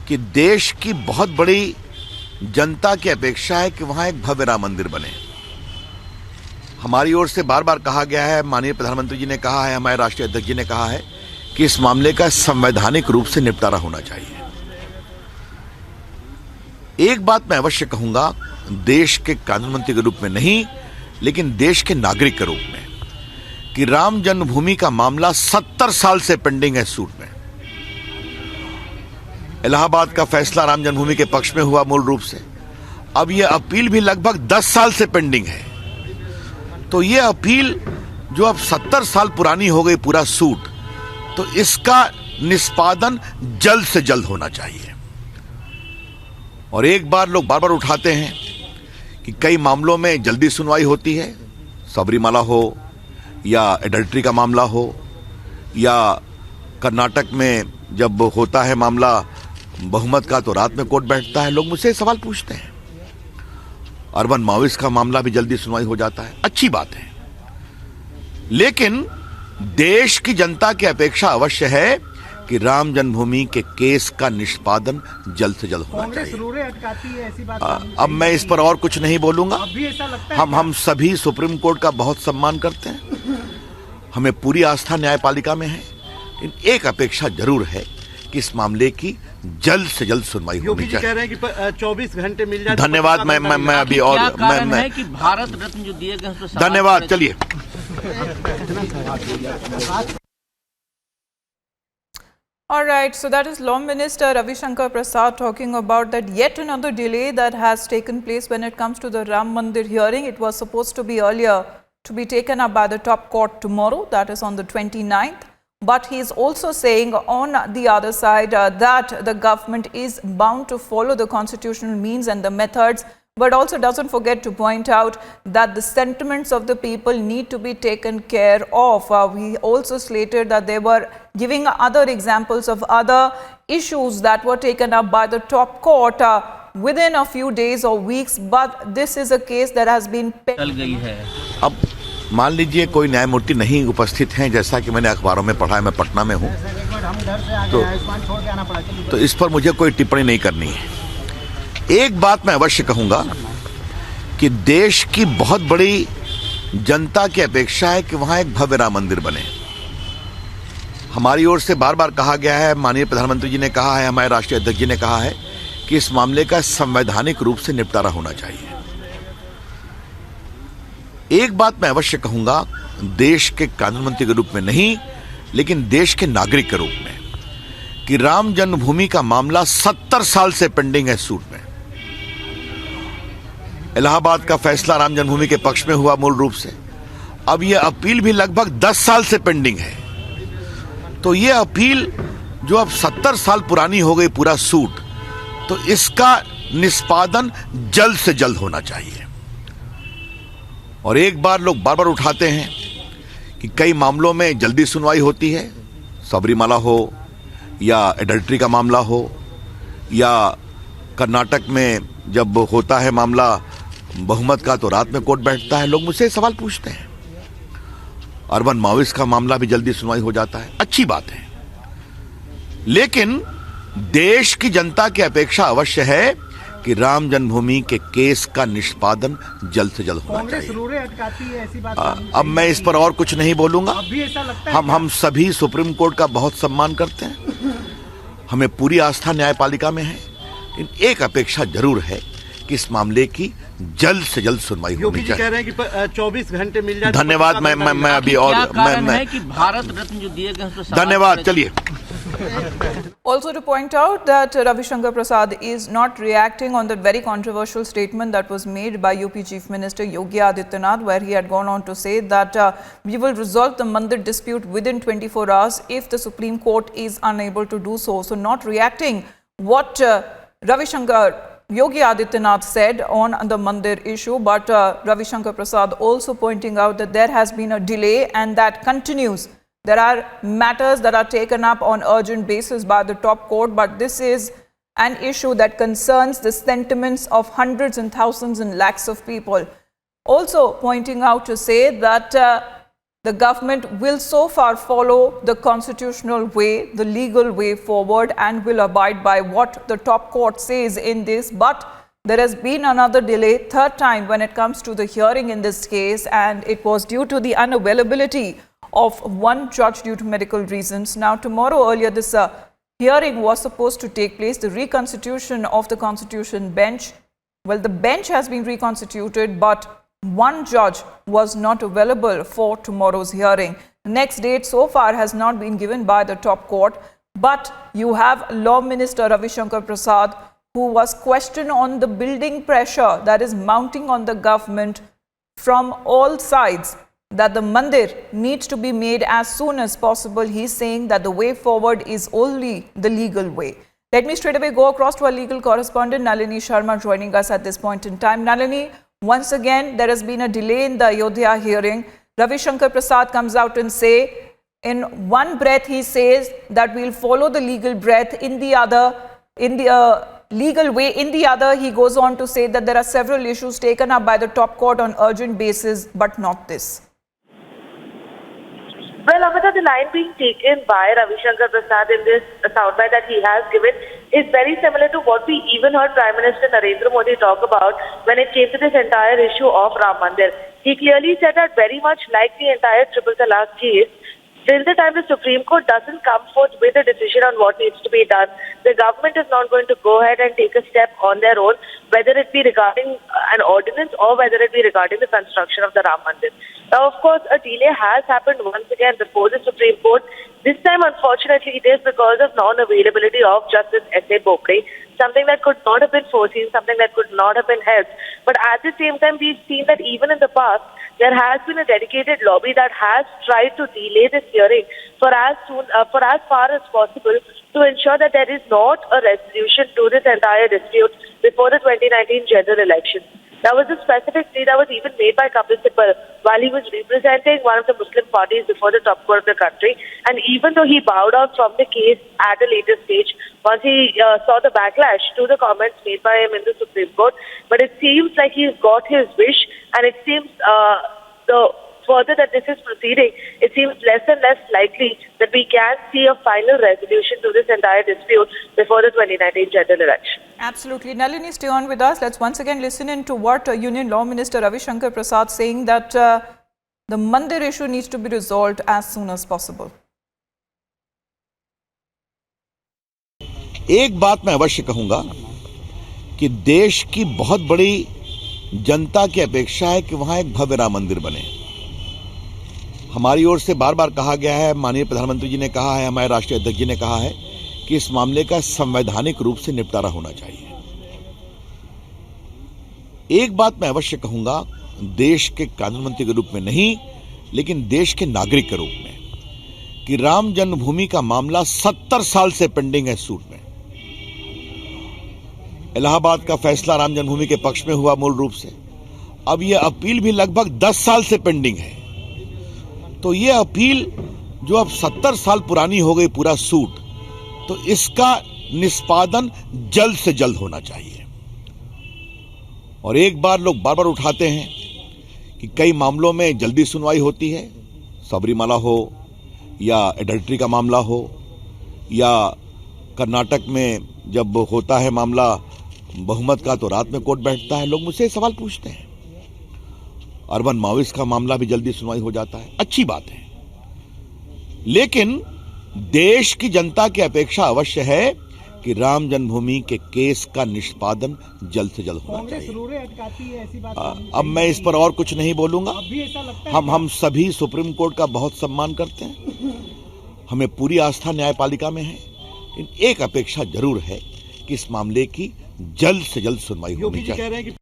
कि देश की बहुत बड़ी जनता की अपेक्षा है कि वहां एक भव्य राम मंदिर बने। हमारी ओर से बार बार कहा गया है, माननीय प्रधानमंत्री जी ने कहा है, हमारे राष्ट्रीय अध्यक्ष जी ने कहा है कि इस मामले का संवैधानिक रूप से निपटारा होना चाहिए। एक बात मैं अवश्य कहूंगा, देश के कानून मंत्री के रूप में नहीं, लेकिन देश के नागरिक के रूप में, कि राम जन्मभूमि का मामला 70 साल से पेंडिंग है सूट में। इलाहाबाद का फैसला राम जन्मभूमि के पक्ष में हुआ मूल रूप से। अब यह अपील भी लगभग 10 साल से पेंडिंग है। तो यह अपील जो अब 70 साल पुरानी हो गई पूरा सूट, तो इसका निष्पादन जल्द से जल्द होना चाहिए। और एक बार लोग बार बार उठाते हैं कि कई मामलों में जल्दी सुनवाई होती है, सबरीमाला हो या एडल्ट्री का मामला हो, या कर्नाटक में जब होता है मामला बहुमत का तो रात में कोर्ट बैठता है। लोग मुझसे सवाल पूछते हैं। अर्बन माओइस्ट का मामला भी जल्दी सुनवाई हो जाता है, अच्छी बात है। लेकिन देश की जनता की अपेक्षा अवश्य है कि राम जन्मभूमि के केस का निष्पादन जल्द से जल्द होना चाहिए। अब मैं इस पर और कुछ नहीं बोलूंगा। हम सभी सुप्रीम कोर्ट का बहुत सम्मान करते हैं, हमें पूरी आस्था न्यायपालिका में है। एक अपेक्षा जरूर है कि इस मामले की जल्द से जल्द सुनवाई होनी चाहिए। कह रहे हैं कि 24 घंटे मिल जाए। धन्यवाद। मैं अभी और मैं कि भारत रत्न जो दिए गए, धन्यवाद। चलिए। All right, so that is Law Minister Ravi Shankar Prasad talking about that yet another delay that has taken place when it comes to the Ram Mandir hearing. It was supposed to be earlier to be taken up by the top court tomorrow, that is on the 29th. But he is also saying on the other side that the government is bound to follow the constitutional means and the methods, but also doesn't forget to point out that the sentiments of the people need to be taken care of. We also slated that they were giving other examples of other issues that were taken up by the top court within a few days or weeks, but this is a case that has been अब मान लीजिए कोई न्यायमूर्ति नहीं उपस्थित हैं, जैसा कि मैंने अखबारों में पढ़ा है, मैं पटना में हूं, तो इस पर मुझे कोई टिप्पणी नहीं करनी है। एक बात मैं अवश्य कहूंगा कि देश की बहुत बड़ी जनता की अपेक्षा है कि वहां एक भव्य राम मंदिर बने। हमारी ओर से बार बार कहा गया है, माननीय प्रधानमंत्री जी ने कहा है, हमारे राष्ट्रीय अध्यक्ष जी ने कहा है कि इस मामले का संवैधानिक रूप से निपटारा होना चाहिए। एक बात मैं अवश्य कहूंगा, देश के कानून मंत्री के रूप में नहीं, लेकिन देश के नागरिक के रूप में, कि राम जन्मभूमि का मामला 70 साल से पेंडिंग है सूट में। इलाहाबाद का फैसला राम जन्मभूमि के पक्ष में हुआ मूल रूप से। अब यह अपील भी लगभग 10 साल से पेंडिंग है। तो यह अपील जो अब 70 साल पुरानी हो गई पूरा सूट, तो इसका निष्पादन जल्द से जल्द होना चाहिए। और एक बार लोग बार बार उठाते हैं कि कई मामलों में जल्दी सुनवाई होती है, सबरीमाला हो या एडल्ट्री का मामला हो, या कर्नाटक में जब होता है मामला बहुमत का तो रात में कोर्ट बैठता है। लोग मुझसे सवाल पूछते हैं। अर्बन माओइस्ट का मामला भी जल्दी सुनवाई हो जाता है, अच्छी बात है। लेकिन देश की जनता की अपेक्षा अवश्य है कि राम जन्मभूमि के केस का निष्पादन जल्द से जल्द होना चाहिए। अब मैं इस पर और कुछ नहीं बोलूंगा। हम सभी सुप्रीम कोर्ट का बहुत सम्मान करते हैं, हमें पूरी आस्था न्यायपालिका में है। एक अपेक्षा जरूर है कि इस मामले की जल्द से जल्द सुनवाई होनी चाहिए। कह रहे हैं कि 24 घंटे मिल जाए। धन्यवाद। मैं अभी और मैं कि भारत रत्न जो दिए गए, धन्यवाद। चलिए। Also to point out that Ravi Shankar Prasad is not reacting on the very controversial statement that was made by UP Chief Minister Yogi Adityanath, where he had gone on to say that we will resolve the Mandir dispute within 24 hours if the Supreme Court is unable to do so. So not reacting what Ravi Shankar Yogi Adityanath said on the Mandir issue, but Ravi Shankar Prasad also pointing out that there has been a delay and that continues. There are matters that are taken up on urgent basis by the top court, but this is an issue that concerns the sentiments of hundreds and thousands and lakhs of people. Also pointing out to say that the government will so far follow the constitutional way, the legal way forward, and will abide by what the top court says in this. But there has been another delay, third time when it comes to the hearing in this case, and it was due to the unavailability of one judge due to medical reasons. Now, tomorrow earlier this hearing was supposed to take place, the reconstitution of the Constitution bench. Well, the bench has been reconstituted, but one judge was not available for tomorrow's hearing. The next date so far has not been given by the top court, but you have Law Minister Ravi Shankar Prasad, who was questioned on the building pressure that is mounting on the government from all sides, that the mandir needs to be made as soon as possible. He's saying that the way forward is only the legal way. Let me straight away go across to our legal correspondent Nalini Sharma joining us at this point in time. Nalini, once again, there has been a delay in the Ayodhya hearing. Ravi Shankar Prasad comes out and say, in one breath he says that we'll follow the legal breath, in the legal way. In the other, he goes on to say that there are several issues taken up by the top court on urgent basis, but not this. Well, Amita, the line being taken by Ravi Shankar Prasad in this soundbite that he has given is very similar to what we even heard Prime Minister Narendra Modi talk about when it came to this entire issue of Ram Mandir. He clearly said that very much like the entire Triple Talaq case, till the time the Supreme Court doesn't come forth with a decision on what needs to be done, the government is not going to go ahead and take a step on their own, whether it be regarding an ordinance or whether it be regarding the construction of the Ram Mandir. Now, of course, a delay has happened once again before the Supreme Court. This time, unfortunately, it is because of non-availability of Justice S.A. Bopre, something that could not have been foreseen, something that could not have been helped. But at the same time, we've seen that even in the past, there has been a dedicated lobby that has tried to delay this hearing for as far as possible to ensure that there is not a resolution to this entire dispute before the 2019 general elections. There was a specific plea that was even made by Kapil Sibal while he was representing one of the Muslim parties before the top court of the country. And even though he bowed out from the case at a later stage, once he saw the backlash to the comments made by him in the Supreme Court, but it seems like he's got his wish, and it seems the further that this is proceeding, it seems less and less likely that we can see a final resolution to this entire dispute before the 2019 general election. Absolutely. Nalini, stay on with us. Let's once again listen into what Union Law Minister Ravi Shankar Prasad saying, that the Mandir issue needs to be resolved as soon as possible. एक बात मैं अवश्य कहूंगा कि देश की बहुत बड़ी जनता की अपेक्षा है कि वहां एक भव्य राम मंदिर बने। हमारी ओर से बार बार कहा गया है, माननीय प्रधानमंत्री जी ने कहा है, हमारे राष्ट्रीय अध्यक्ष जी ने कहा है कि इस मामले का संवैधानिक रूप से निपटारा होना चाहिए। एक बात मैं अवश्य कहूंगा, देश के कानून मंत्री के रूप में नहीं, लेकिन देश के नागरिक के रूप में, कि राम जन्मभूमि का मामला 70 साल से पेंडिंग है सूट में। इलाहाबाद का फैसला राम जन्मभूमि के पक्ष में हुआ मूल रूप से, अब यह अपील भी लगभग 10 साल से पेंडिंग है। तो यह अपील जो अब 70 साल पुरानी हो गई पूरा सूट, तो इसका निष्पादन जल्द से जल्द होना चाहिए। और एक बार लोग बार बार उठाते हैं कि कई मामलों में जल्दी सुनवाई होती है, सबरीमाला हो या एडल्ट्री का मामला हो, या कर्नाटक में जब होता है मामला बहुमत का तो रात में कोर्ट बैठता है। लोग मुझसे सवाल पूछते हैं, अर्बन माओइस्ट का मामला भी जल्दी सुनवाई हो जाता है, अच्छी बात है, लेकिन देश की जनता की अपेक्षा अवश्य है कि राम जन्मभूमि के केस का निष्पादन जल्द से जल्द होना चाहिए। अब मैं इस पर और कुछ नहीं बोलूंगा। हम सभी सुप्रीम कोर्ट का बहुत सम्मान करते हैं, हमें पूरी आस्था न्यायपालिका में है, लेकिन एक अपेक्षा जरूर है कि इस मामले की जल्द से जल्द सुनवाई होनी चाहिए।